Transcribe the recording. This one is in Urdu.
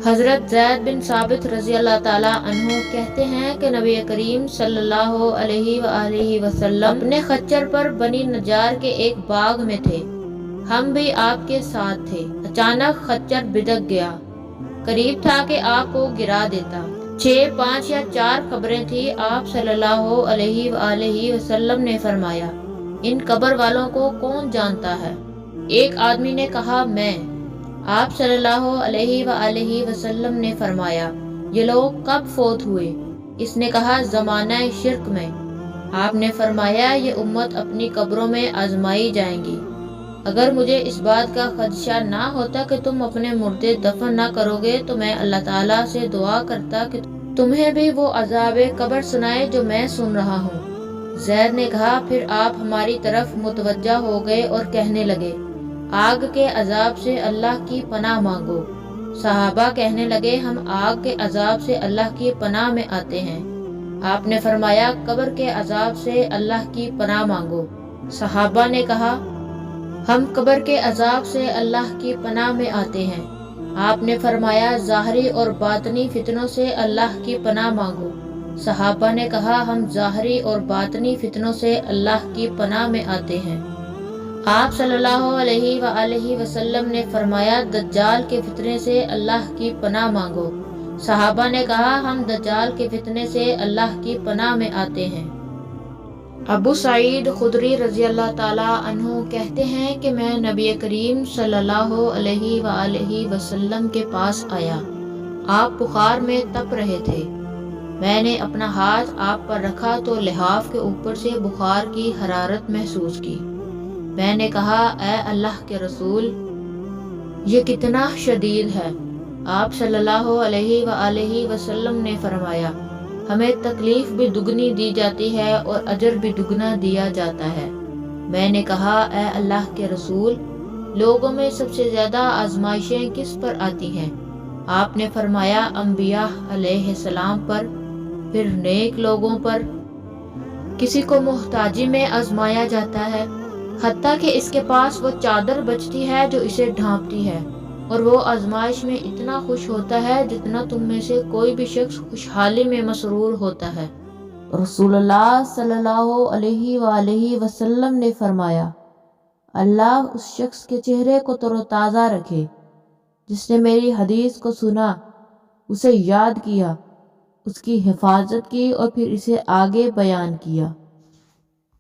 حضرت زید بن ثابت رضی اللہ تعالیٰ عنہ کہتے ہیں کہ نبی کریم صلی اللہ علیہ وآلہ وسلم اپنے خچر پر بنی نجار کے ایک باغ میں تھے، ہم بھی آپ کے ساتھ تھے۔ اچانک خچر بدک گیا، قریب تھا کہ آپ کو گرا دیتا۔ 6، 5 یا 4 قبریں تھیں۔ آپ صلی اللہ علیہ وآلہ وسلم نے فرمایا، ان قبر والوں کو کون جانتا ہے؟ ایک آدمی نے کہا، میں۔ آپ صلی اللہ علیہ وآلہ وسلم نے فرمایا، یہ لوگ کب فوت ہوئے؟ اس نے کہا، زمانہ شرک میں۔ آپ نے فرمایا، یہ امت اپنی قبروں میں آزمائی جائیں گی۔ اگر مجھے اس بات کا خدشہ نہ ہوتا کہ تم اپنے مردے دفن نہ کرو گے تو میں اللہ تعالیٰ سے دعا کرتا کہ تمہیں بھی وہ عذاب قبر سنائے جو میں سن رہا ہوں۔ زید نے کہا، پھر آپ ہماری طرف متوجہ ہو گئے اور کہنے لگے، آگ کے عذاب سے اللہ کی پناہ مانگو۔ صحابہ کہنے لگے، ہم آگ کے عذاب سے اللہ کی پناہ میں آتے ہیں۔ آپ نے فرمایا، قبر کے عذاب سے اللہ کی پناہ مانگو۔ صحابہ نے کہا، ہم قبر کے عذاب سے اللہ کی پناہ میں آتے ہیں۔ آپ نے فرمایا، ظاہری اور باطنی فتنوں سے اللہ کی پناہ مانگو۔ صحابہ نے کہا، ہم ظاہری اور باطنی فتنوں سے اللہ کی پناہ میں آتے ہیں۔ آپ صلی اللہ علیہ وآلہ وسلم نے فرمایا، دجال کے فتنے سے اللہ کی پناہ مانگو۔ صحابہ نے کہا، ہم دجال کے فتنے سے اللہ کی پناہ میں آتے ہیں۔ ابو سعید خدری رضی اللہ تعالیٰ عنہ کہتے ہیں کہ میں نبی کریم صلی اللہ علیہ وآلہ وسلم کے پاس آیا، آپ بخار میں تپ رہے تھے۔ میں نے اپنا ہاتھ آپ پر رکھا تو لحاف کے اوپر سے بخار کی حرارت محسوس کی۔ میں نے کہا، اے اللہ کے رسول، یہ کتنا شدید ہے؟ آپ صلی اللہ علیہ وآلہ وسلم نے فرمایا، ہمیں تکلیف بھی دگنی دی جاتی ہے اور اجر بھی دگنا دیا جاتا ہے۔ میں نے کہا، اے اللہ کے رسول، لوگوں میں سب سے زیادہ آزمائشیں کس پر آتی ہیں؟ آپ نے فرمایا، انبیاء علیہ السلام پر، پھر نیک لوگوں پر۔ کسی کو محتاجی میں آزمایا جاتا ہے، حتیٰ کہ اس کے پاس وہ چادر بچتی ہے جو اسے ڈھانپتی ہے، اور وہ آزمائش میں اتنا خوش ہوتا ہے جتنا تم میں سے کوئی بھی شخص خوشحالی میں مسرور ہوتا ہے۔ رسول اللہ صلی اللہ علیہ وآلہ وسلم نے فرمایا، اللہ اس شخص کے چہرے کو تر و تازہ رکھے جس نے میری حدیث کو سنا، اسے یاد کیا، اس کی حفاظت کی اور پھر اسے آگے بیان کیا۔